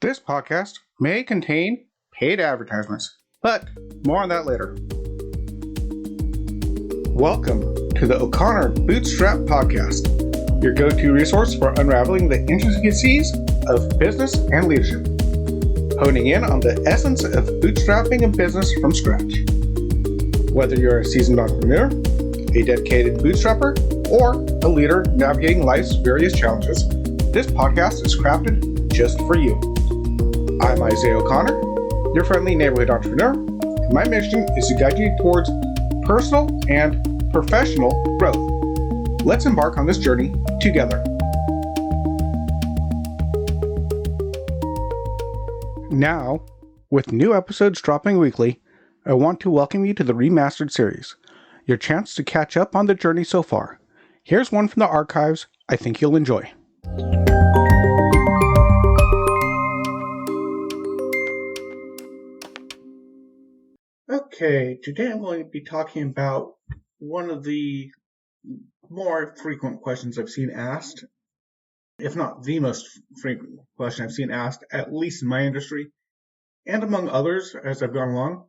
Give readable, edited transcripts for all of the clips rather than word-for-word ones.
This podcast may contain paid advertisements, but more on that later. Welcome to the O'Connor Bootstrap Podcast, your go-to resource for unraveling the intricacies of business and leadership, honing in on the essence of bootstrapping a business from scratch. Whether you're a seasoned entrepreneur, a dedicated bootstrapper, or a leader navigating life's various challenges, this podcast is crafted just for you. I'm Isaiah O'Connor, your friendly neighborhood entrepreneur, and my mission is to guide you towards personal and professional growth. Let's embark on this journey together. Now, with new episodes dropping weekly, I want to welcome you to the Remastered series, your chance to catch up on the journey so far. Here's one from the archives I think you'll enjoy. Okay, today I'm going to be talking about one of the more frequent questions I've seen asked, if not the most frequent question I've seen asked, at least in my industry, and among others as I've gone along.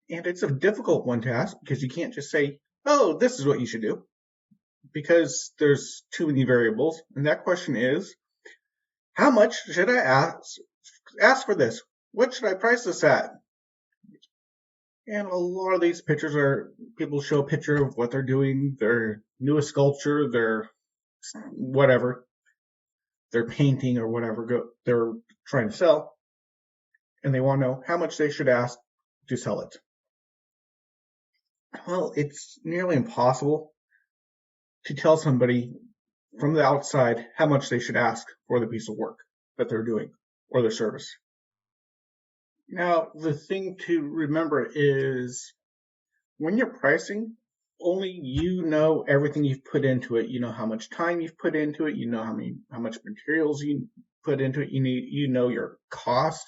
And it's a difficult one to ask because you can't just say, oh, this is what you should do, because there's too many variables. And that question is, how much should I ask for this? What should I price this at? And a lot of these pictures are, people show a picture of what they're doing, their newest sculpture, their whatever, their painting or whatever they're trying to sell. And they want to know how much they should ask to sell it. Well, it's nearly impossible to tell somebody from the outside how much they should ask for the piece of work that they're doing or their service. Now, the thing to remember is when you're pricing, only you know everything you've put into it. You know how much time you've put into it. You know how much materials you put into it. You know your cost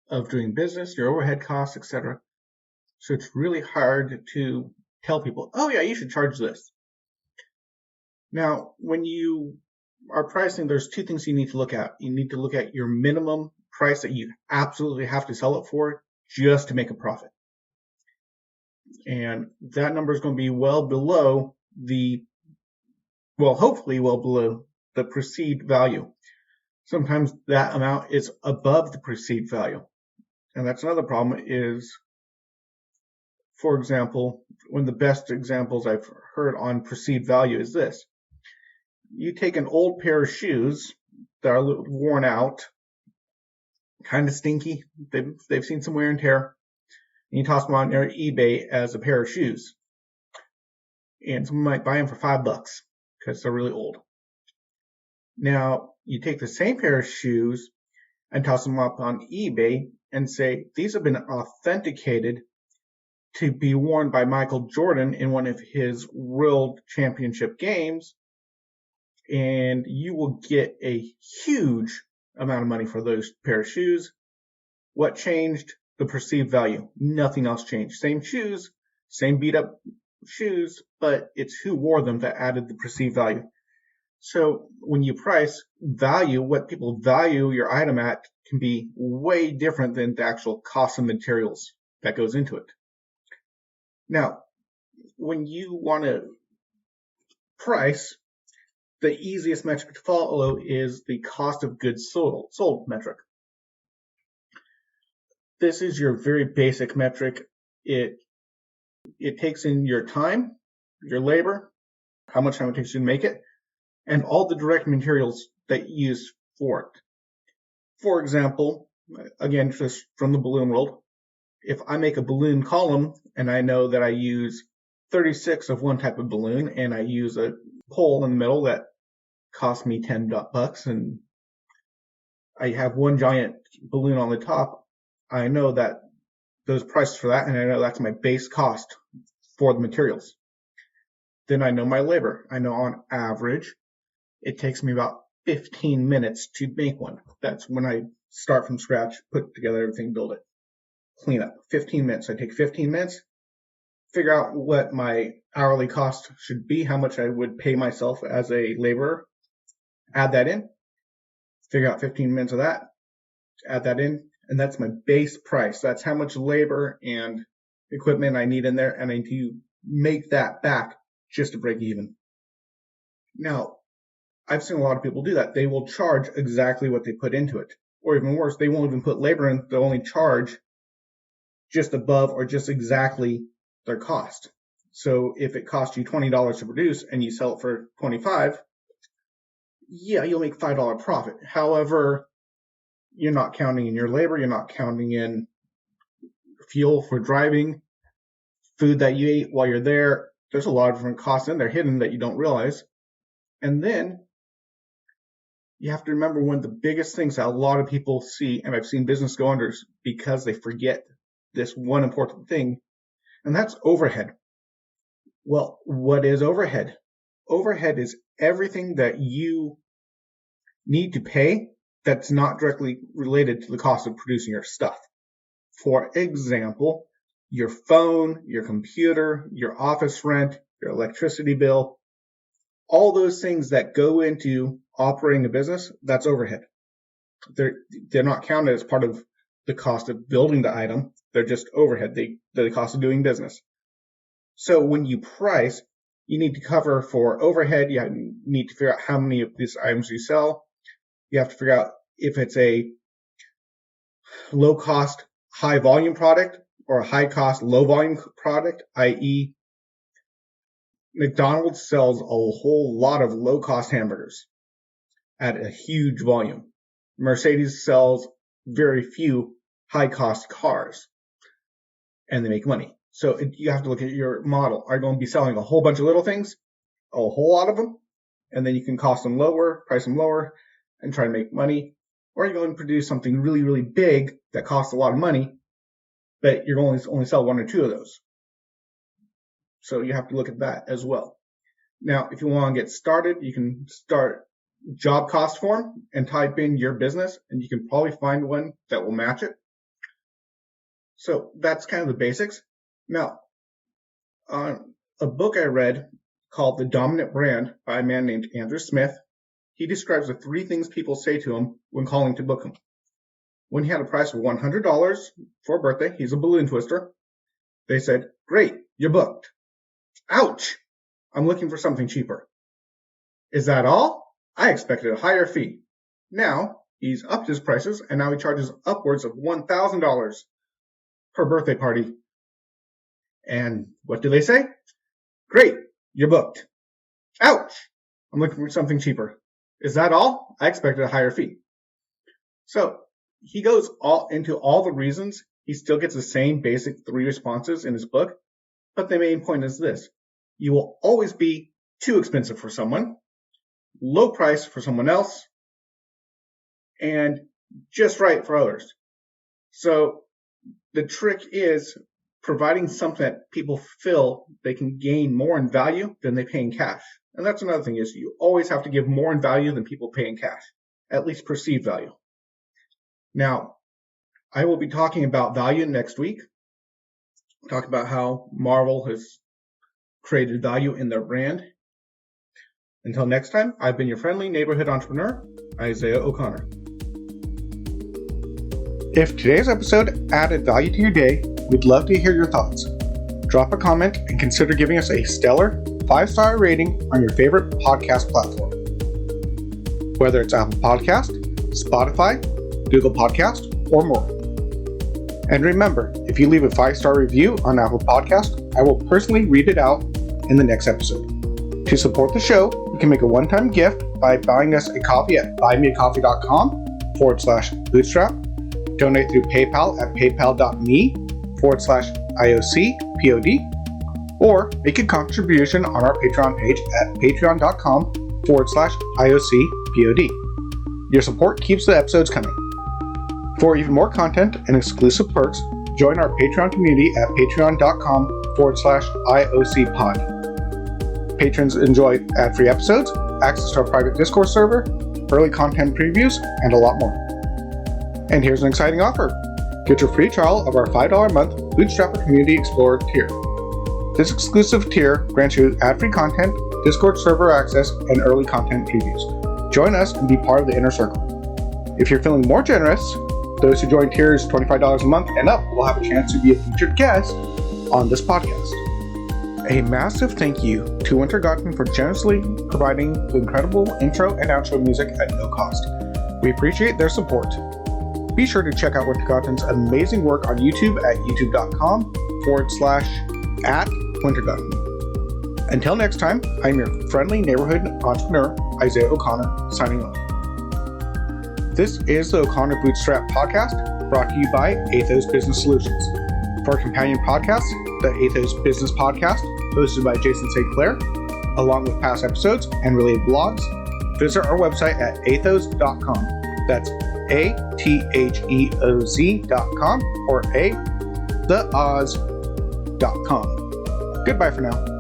of doing business, your overhead costs, etc. So it's really hard to tell people, oh yeah, you should charge this. Now, when you are pricing, there's two things you need to look at. You need to look at your minimum price that you absolutely have to sell it for just to make a profit. And that number is going to be well below hopefully well below the perceived value. Sometimes that amount is above the perceived value. And that's another problem is, for example, one of the best examples I've heard on perceived value is this. You take an old pair of shoes that are worn out, kind of stinky, they've seen some wear and tear, and you toss them on their eBay as a pair of shoes. And someone might buy them for $5 because they're really old. Now, you take the same pair of shoes and toss them up on eBay and say, these have been authenticated to be worn by Michael Jordan in one of his World Championship games, and you will get a huge amount of money for those pair of shoes. What changed? The perceived value. Nothing else changed. Same shoes, same beat up shoes, but it's who wore them that added the perceived value. So when you price value, what people value your item at can be way different than the actual cost of materials that goes into it. Now, when you want to price, the easiest metric to follow is the cost of goods sold metric. This is your very basic metric. It takes in your time, your labor, how much time it takes you to make it, and all the direct materials that you use for it. For example, again, just from the balloon world, if I make a balloon column and I know that I use 36 of one type of balloon and I use a pole in the middle that cost me $10 and I have one giant balloon on the top, I know that those prices for that, and I know that's my base cost for the materials. Then I know my labor. I know on average it takes me about 15 minutes to make one. That's when I start from scratch, put together everything, build it, clean up. 15 minutes. I take 15 minutes, figure out what my hourly cost should be, how much I would pay myself as a laborer, add that in, figure out 15 minutes of that, add that in, and that's my base price. That's how much labor and equipment I need in there, and I need to make that back just to break even. Now, I've seen a lot of people do that. They will charge exactly what they put into it. Or even worse, they won't even put labor in. They'll only charge just above or just exactly their cost. So if it costs you $20 to produce and you sell it for $25, yeah, you'll make $5 profit. However, you're not counting in your labor. You're not counting in fuel for driving, food that you ate while you're there. There's a lot of different costs in there hidden that you don't realize. And then you have to remember one of the biggest things that a lot of people see, and I've seen business go under because they forget this one important thing, and that's overhead. Well, what is overhead? Overhead is everything that you need to pay that's not directly related to the cost of producing your stuff. For example, your phone, your computer, your office rent, your electricity bill, all those things that go into operating a business, that's overhead. They're not counted as part of the cost of building the item. They're just overhead. They're the cost of doing business. So when you price, you need to cover for overhead. You need to figure out how many of these items you sell. You have to figure out if it's a low cost, high volume product or a high cost, low volume product, i.e. McDonald's sells a whole lot of low cost hamburgers at a huge volume. Mercedes sells very few high cost cars and they make money. So you have to look at your model. Are you going to be selling a whole bunch of little things, a whole lot of them, and then you can cost them lower, price them lower, and try to make money? Or are you going to produce something really, really big that costs a lot of money, but you're going to only sell one or two of those? So you have to look at that as well. Now, if you want to get started, you can start job cost form and type in your business, and you can probably find one that will match it. So that's kind of the basics. Now, a book I read called The Dominant Brand by a man named Andrew Smith, he describes the three things people say to him when calling to book him. When he had a price of $100 for a birthday, he's a balloon twister, they said, "Great, you're booked." "Ouch, I'm looking for something cheaper." "Is that all? I expected a higher fee." Now, he's upped his prices, and now he charges upwards of $1,000 per birthday party. And what do they say? "Great, you're booked." "Ouch, I'm looking for something cheaper." "Is that all? I expected a higher fee." So he goes into all the reasons. He still gets the same basic three responses in his book. But the main point is this: you will always be too expensive for someone, low price for someone else, and just right for others. So the trick is providing something that people feel they can gain more in value than they pay in cash. And that's another thing, is you always have to give more in value than people pay in cash, at least perceived value. Now, I will be talking about value next week. Talk about how Marvel has created value in their brand. Until next time, I've been your friendly neighborhood entrepreneur, Isaiah O'Connor. If today's episode added value to your day, we'd love to hear your thoughts. Drop a comment and consider giving us a stellar 5-star rating on your favorite podcast platform. Whether it's Apple Podcast, Spotify, Google Podcast, or more. And remember, if you leave a 5-star review on Apple Podcast, I will personally read it out in the next episode. To support the show, you can make a one-time gift by buying us a coffee at buymeacoffee.com/bootstrap, donate through PayPal at paypal.me/IOCPOD, or make a contribution on our Patreon page at patreon.com/IOCPOD. Your support keeps the episodes coming. For even more content and exclusive perks, join our Patreon community at patreon.com/IOCPod. Patrons enjoy ad-free episodes, access to our private Discord server, early content previews, and a lot more. And here's an exciting offer. Get your free trial of our $5 a month Bootstrapper Community Explorer tier. This exclusive tier grants you ad-free content, Discord server access, and early content previews. Join us and be part of the inner circle. If you're feeling more generous, Those who join tiers $25 a month and up will have a chance to be a featured guest on this podcast. A massive thank you to Wintergatan for generously providing the incredible intro and outro music at no cost. We appreciate their support. Be sure to check out Wintergatan's amazing work on YouTube at youtube.com/@Wintergatan. Until next time, I'm your friendly neighborhood entrepreneur, Isaiah O'Connor, signing off. This is the O'Connor Bootstrap Podcast, brought to you by Athos Business Solutions. For our companion podcast, the Athos Business Podcast, hosted by Jason St. Clair, along with past episodes and related blogs, visit our website at athos.com. That's ATHEOZ.com or theoz.com. Goodbye for now.